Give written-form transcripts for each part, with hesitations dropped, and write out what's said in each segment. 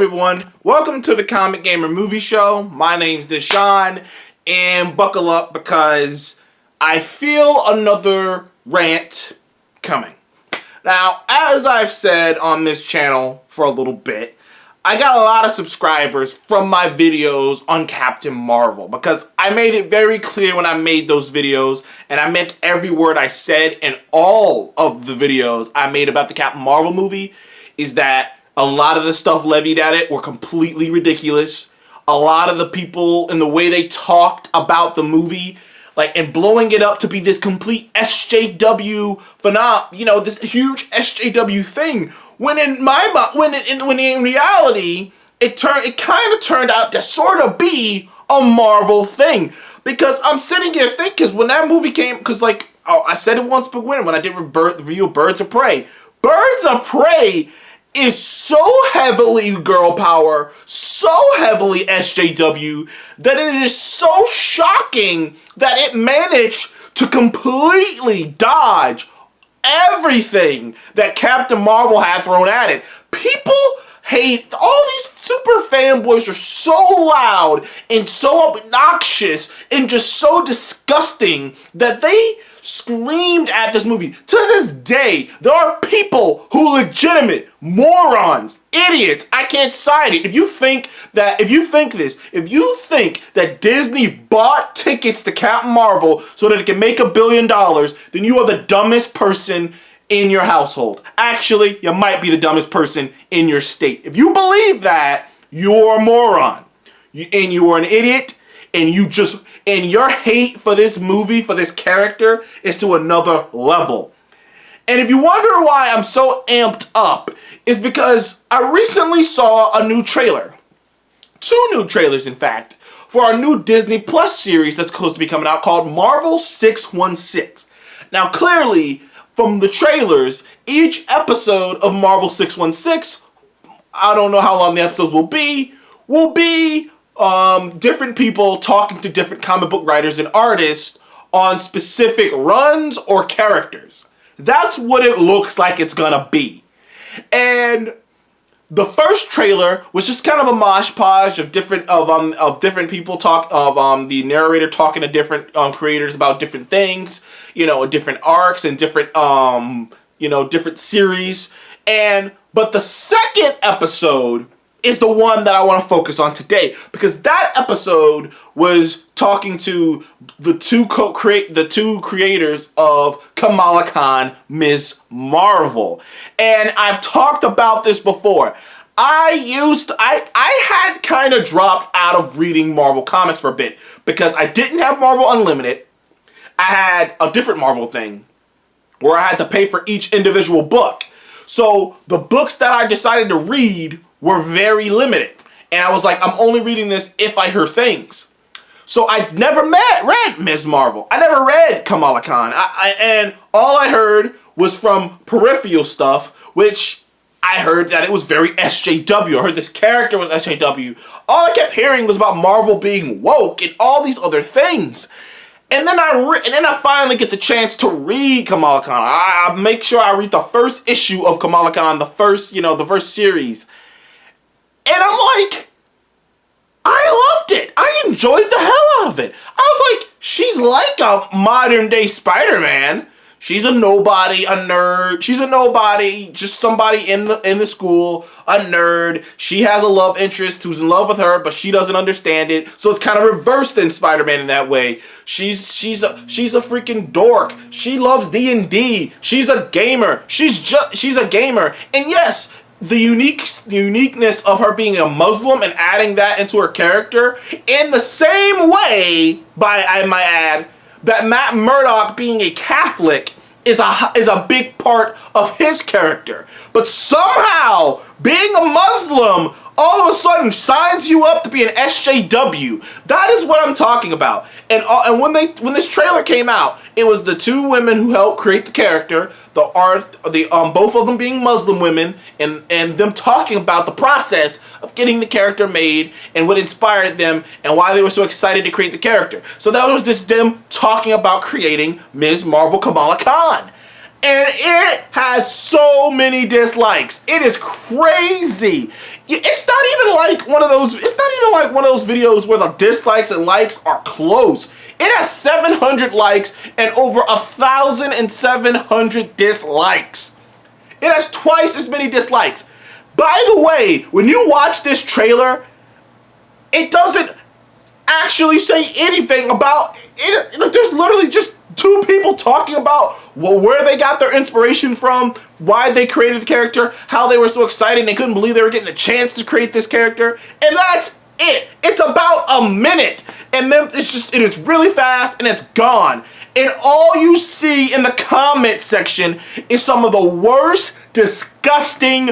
everyone, welcome to the Comic Gamer Movie Show. My name's Deshaun, and buckle up because I feel another rant coming. Now, as I've said on this channel for a little bit, I got a lot of subscribers from my videos on Captain Marvel because I made it very clear when I made those videos, and I meant every word I said in all of the videos I made about the Captain Marvel movie, is that a lot of the stuff levied at it were completely ridiculous. A lot of the people and the way they talked about the movie, like, and blowing it up to be this complete SJW phenomenon, this huge SJW thing. When in reality, it kind of turned out to sort of be a Marvel thing. Because I'm sitting here thinking, because when that movie came, because I said it once but when I did review Birds of Prey. Birds of Prey is so heavily girl power, so heavily SJW, that it is so shocking that it managed to completely dodge everything that Captain Marvel had thrown at it. People hate, all these super fanboys are so loud and so obnoxious and just so disgusting that they screamed at this movie. To this day, there are people who legitimate morons, idiots. I can't cite it. If you think that Disney bought tickets to Captain Marvel so that it can make $1 billion, then you are the dumbest person in your household. Actually, you might be the dumbest person in your state. If you believe that, you're a moron. You are an idiot, and your hate for this movie, for this character, is to another level. And if you wonder why I'm so amped up, is because I recently saw a new trailer. 2 new trailers, in fact, for our new Disney Plus series that's supposed to be coming out called Marvel 616. Now, clearly, from the trailers, each episode of Marvel 616, I don't know how long the episodes will be different people talking to different comic book writers and artists on specific runs or characters. That's what it looks like it's gonna be. And the first trailer was just kind of a mosh podge of different people the narrator talking to different creators about different things, different arcs and different different series. But the second episode is the one that I want to focus on today, because that episode was talking to the two creators of Kamala Khan, Ms. Marvel. And I've talked about this before. I had kind of dropped out of reading Marvel comics for a bit because I didn't have Marvel Unlimited. I had a different Marvel thing where I had to pay for each individual book. So the books that I decided to read were very limited. And I was like, I'm only reading this if I hear things. So I never read Ms. Marvel. I never read Kamala Khan. And all I heard was from peripheral stuff, which I heard that it was very SJW. I heard this character was SJW. All I kept hearing was about Marvel being woke and all these other things. And then I finally get the chance to read Kamala Khan. I make sure I read the first issue of Kamala Khan, the first series. And I'm like, I loved it. I enjoyed the hell out of it. I was like, she's like a modern day Spider-Man. She's a nobody, a nerd. She's a nobody, just somebody in the school, a nerd. She has a love interest who's in love with her, but she doesn't understand it. So it's kind of reversed than Spider-Man in that way. She's a freaking dork. She loves D&D. She's a gamer. She's a gamer. And yes, the uniqueness of her being a Muslim and adding that into her character in the same way, I might add, that Matt Murdock being a Catholic is a big part of his character. But somehow, being a Muslim all of a sudden signs you up to be an SJW. That is what I'm talking about. And when this trailer came out, it was the 2 women who helped create the character, both of them being Muslim women, and them talking about the process of getting the character made and what inspired them and why they were so excited to create the character. So that was just them talking about creating Ms. Marvel Kamala Khan. And it has so many dislikes. It is crazy. It's not even like one of those. It's not even like one of those videos where the dislikes and likes are close. It has 700 likes and over 1,700 dislikes. It has twice as many dislikes. By the way, when you watch this trailer, it doesn't actually say anything about it. Like, there's literally just two people talking about where they got their inspiration from, why they created the character, how they were so excited and they couldn't believe they were getting a chance to create this character, and that's it. It's about a minute, and then it is really fast and it's gone. And all you see in the comment section is some of the worst, disgusting,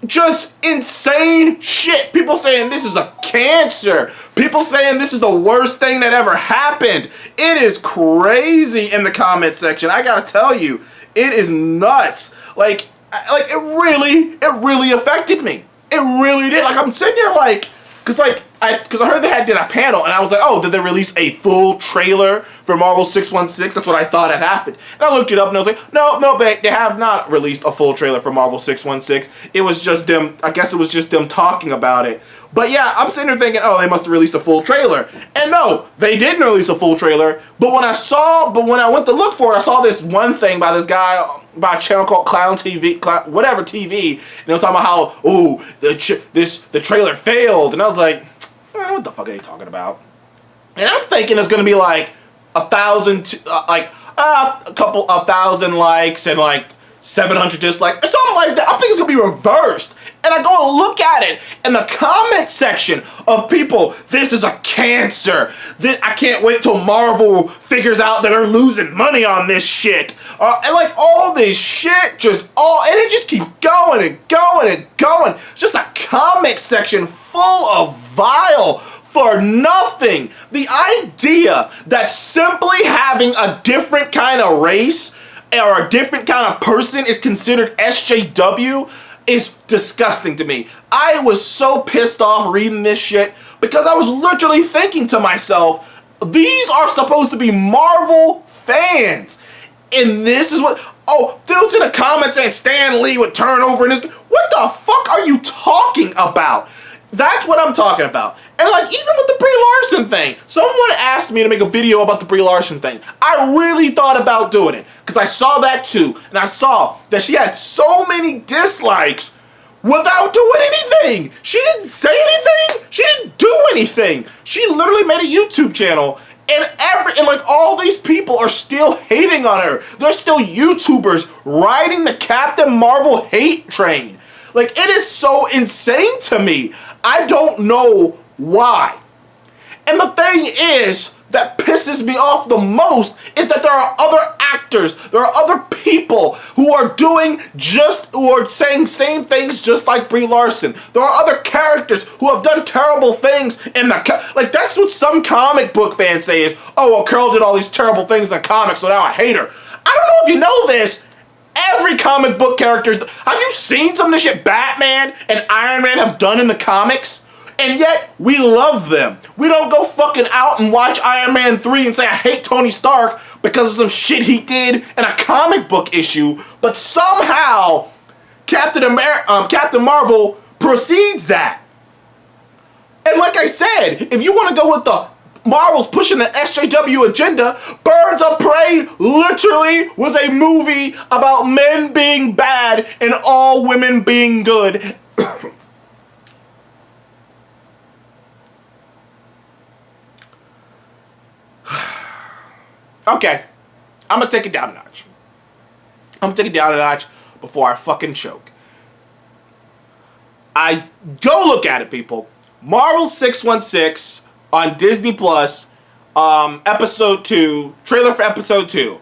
just insane shit. People saying this is a cancer. People saying this is the worst thing that ever happened. It is crazy in the comment section. I gotta tell you, it is nuts. Like it really affected me. It really did. Like, I'm sitting there like, cause I heard they did a panel, and I was like, oh, did they release a full trailer for Marvel 616? That's what I thought had happened. And I looked it up, and I was like, no, they have not released a full trailer for Marvel 616. It was just them, I guess it was just them talking about it. But yeah, I'm sitting there thinking, oh, they must have released a full trailer. And no, they didn't release a full trailer. But when I went to look for it, I saw this one thing by this guy, by a channel called Clown TV, whatever TV, and it was talking about how, ooh, the trailer failed. And I was like, what the fuck are they talking about? And I'm thinking it's gonna be like 1,000, a couple 1,000 likes and like 700 dislikes or something like that. I think it's gonna be reversed. And I go and look at it, and the comment section of people, this is a cancer. I can't wait till Marvel figures out that they're losing money on this shit. And like all this shit, and it just keeps going and going and going. Just a comment section full of vile for nothing. The idea that simply having a different kind of race or a different kind of person is considered SJW is disgusting to me. I was so pissed off reading this shit because I was literally thinking to myself, these are supposed to be Marvel fans. And this is what, dudes in the comments saying Stan Lee would turn over in his, what the fuck are you talking about? That's what I'm talking about. And like, even with the Brie Larson thing, someone asked me to make a video about the Brie Larson thing. I really thought about doing it because I saw that too. And I saw that she had so many dislikes without doing anything. She didn't say anything. She didn't do anything. She literally made a YouTube channel, and like all these people are still hating on her. They're still YouTubers riding the Captain Marvel hate train. Like, it is so insane to me. I don't know why. And the thing is that pisses me off the most is that there are other actors, there are other people who are saying same things just like Brie Larson. There are other characters who have done terrible things in like, that's what some comic book fans say is, oh, well, Carol did all these terrible things in comics, so now I hate her. I don't know if you know this. Every comic book character, have you seen some of the shit Batman and Iron Man have done in the comics? And yet, we love them. We don't go fucking out and watch Iron Man 3 and say, I hate Tony Stark because of some shit he did in a comic book issue. But somehow, Captain Marvel precedes that. And like I said, if you want to go with the Marvel's pushing the SJW agenda, Birds of Prey literally was a movie about men being bad and all women being good. Okay, I'm gonna take it down a notch. I'm gonna take it down a notch before I fucking choke. Go look at it, people. Marvel 616 on Disney Plus, episode 2, trailer for episode 2.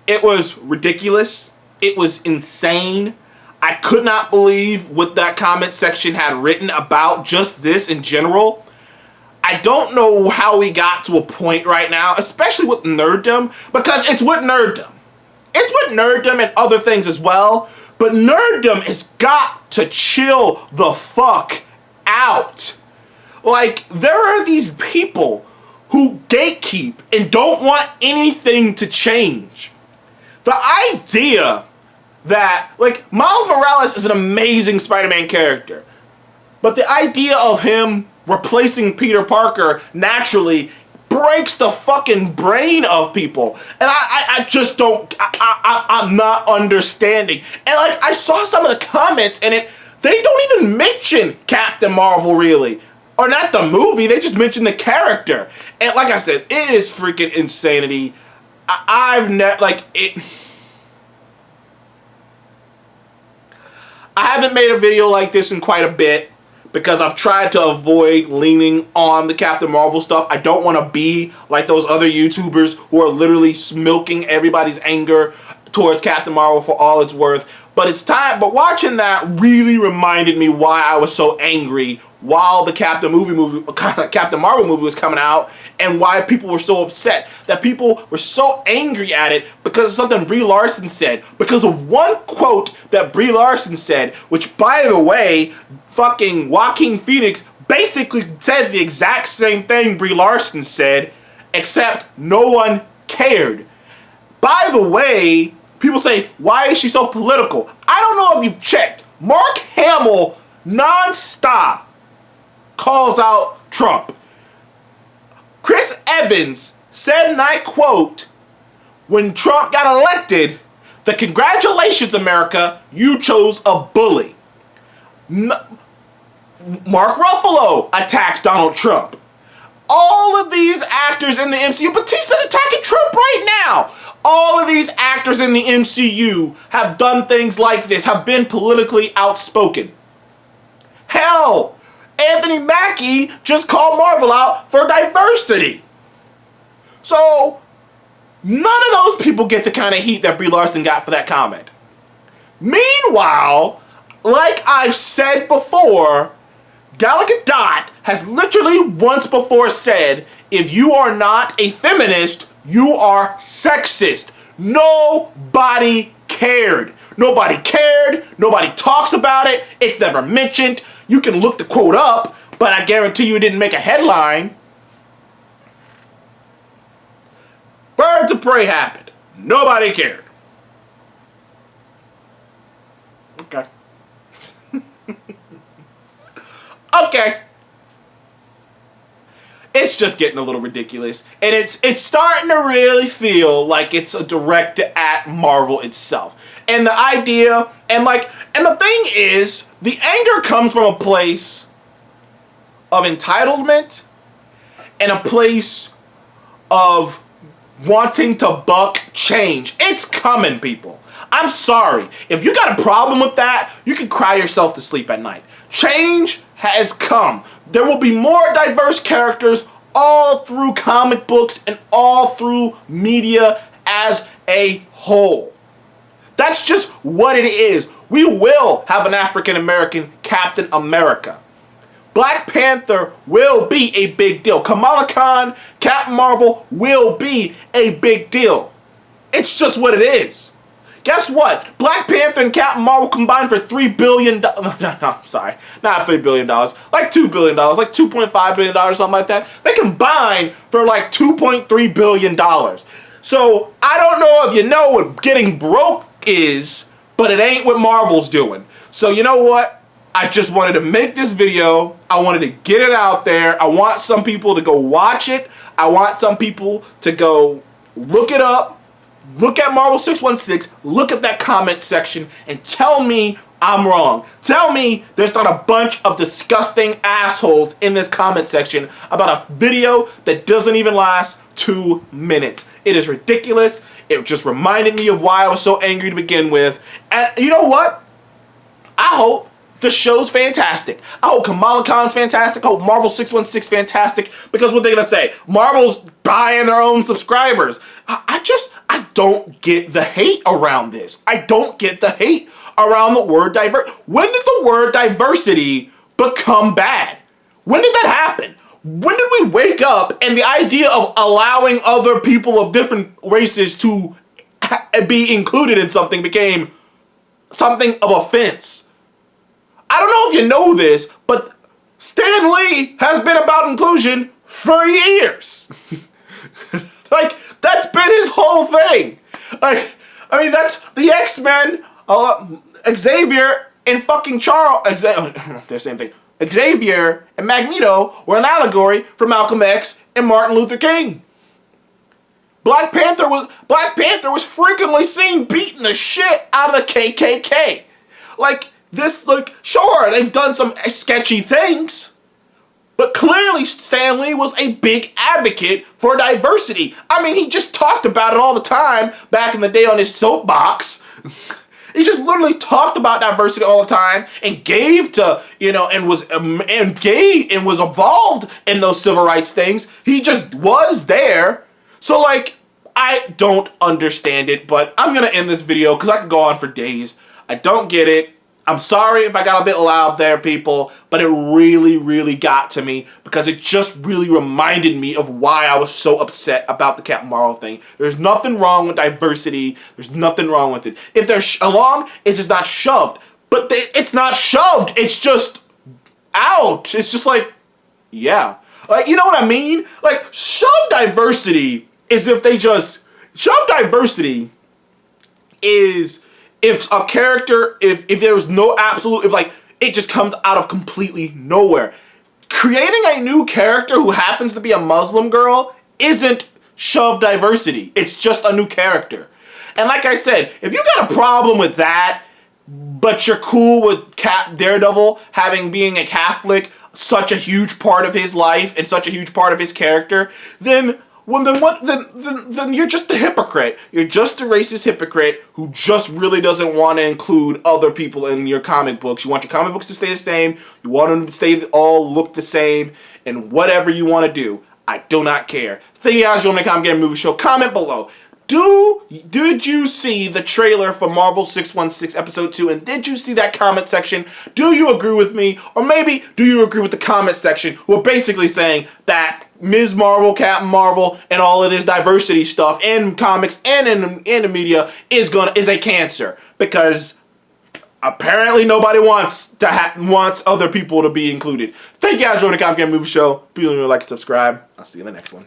It was ridiculous. It was insane. I could not believe what that comment section had written about just this in general. I don't know how we got to a point right now, especially with nerddom, because it's with nerddom. It's with nerddom and other things as well, but nerddom has got to chill the fuck out. Like, there are these people who gatekeep and don't want anything to change. The idea that, like, Miles Morales is an amazing Spider-Man character, but the idea of him replacing Peter Parker naturally breaks the fucking brain of people. And I just don't, I'm not understanding. And like, I saw some of the comments and they don't even mention Captain Marvel really. Or not the movie, they just mention the character. And like I said, it is freaking insanity. I've never, like, it... I haven't made a video like this in quite a bit because I've tried to avoid leaning on the Captain Marvel stuff. I don't want to be like those other YouTubers who are literally milking everybody's anger towards Captain Marvel for all it's worth. But it's time, but watching that really reminded me why I was so angry while the Captain Marvel movie was coming out, and why people were so upset. That people were so angry at it because of something Brie Larson said. Because of one quote that Brie Larson said, which, by the way, fucking Joaquin Phoenix basically said the exact same thing Brie Larson said, except no one cared. By the way, people say, why is she so political? I don't know if you've checked. Mark Hamill, non-stop, calls out Trump. Chris Evans said, and I quote, when Trump got elected, the congratulations, America, you chose a bully. Mark Ruffalo attacks Donald Trump. All of these actors in the MCU, Batista's attacking Trump right now. All of these actors in the MCU have done things like this, have been politically outspoken. Hell, Anthony Mackie just called Marvel out for diversity. So, none of those people get the kind of heat that Brie Larson got for that comment. Meanwhile, like I've said before, Gal Gadot has literally once before said, if you are not a feminist, you are sexist. Nobody cared. Nobody cared. Nobody talks about it. It's never mentioned. You can look the quote up, but I guarantee you it didn't make a headline. Birds of Prey happened. Nobody cared. Okay. Okay. It's just getting a little ridiculous. And it's starting to really feel like it's a direct at Marvel itself. And the idea, and the thing is, the anger comes from a place of entitlement and a place of wanting to buck change. It's coming, people. I'm sorry. If you got a problem with that, you can cry yourself to sleep at night. Change has come. There will be more diverse characters all through comic books and all through media as a whole. That's just what it is. We will have an African American Captain America. Black Panther will be a big deal. Kamala Khan, Captain Marvel will be a big deal. It's just what it is. Guess what? Black Panther and Captain Marvel combined for $3 billion. No, sorry. Not $3 billion. Like $2 billion. Like $2.5 billion, something like that. They combined for like $2.3 billion. So, I don't know if you know what getting broke is, but it ain't what Marvel's doing. So, you know what? I just wanted to make this video. I wanted to get it out there. I want some people to go watch it. I want some people to go look it up. Look at Marvel 616, look at that comment section, and tell me I'm wrong. Tell me there's not a bunch of disgusting assholes in this comment section about a video that doesn't even last 2 minutes. It is ridiculous. It just reminded me of why I was so angry to begin with. And you know what? I hope the show's fantastic. I hope Kamala Khan's fantastic. I hope Marvel 616 fantastic. Because what they're going to say, Marvel's buying their own subscribers. I don't get the hate around this. I don't get the hate around the word diversity. When did the word diversity become bad? When did that happen? When did we wake up and the idea of allowing other people of different races to be included in something became something of offense? I don't know if you know this, but Stan Lee has been about inclusion for years. Like, that's been his whole thing. Like, I mean, that's the X-Men, Xavier and fucking Charles, they're the same thing. Xavier and Magneto were an allegory for Malcolm X and Martin Luther King. Black Panther was frequently seen beating the shit out of the KKK. Like, sure, they've done some sketchy things, but clearly Stan Lee was a big advocate for diversity. I mean, he just talked about it all the time back in the day on his soapbox. He just literally talked about diversity all the time and gave to, and was involved in those civil rights things. He just was there. So, like, I don't understand it, but I'm going to end this video because I could go on for days. I don't get it. I'm sorry if I got a bit loud there, people, but it really, really got to me because it just really reminded me of why I was so upset about the Captain Marvel thing. There's nothing wrong with diversity. There's nothing wrong with it. If they're along, it's just not shoved. But it's not shoved. It's just out. It's just like, yeah. Like, you know what I mean? Like, shove diversity is if they just... Shove diversity is... If a character, if there was no absolute, if like, it just comes out of completely nowhere. Creating a new character who happens to be a Muslim girl isn't shove diversity. It's just a new character. And like I said, if you got a problem with that, but you're cool with Daredevil being a Catholic, such a huge part of his life and such a huge part of his character, then you're just a hypocrite. You're just a racist hypocrite who just really doesn't want to include other people in your comic books. You want your comic books to stay the same. You want them to all look the same. And whatever you want to do, I do not care. Thank you guys for joining the Comic Game Movie Show. Comment below. Did you see the trailer for Marvel 616 Episode 2? And did you see that comment section? Do you agree with me? Or maybe do you agree with the comment section who are basically saying that Ms. Marvel, Captain Marvel, and all of this diversity stuff in comics and in the media is a cancer? Because apparently nobody wants other people to be included. Thank you guys for joining the Comic Game Movie Show. Please like and subscribe. I'll see you in the next one.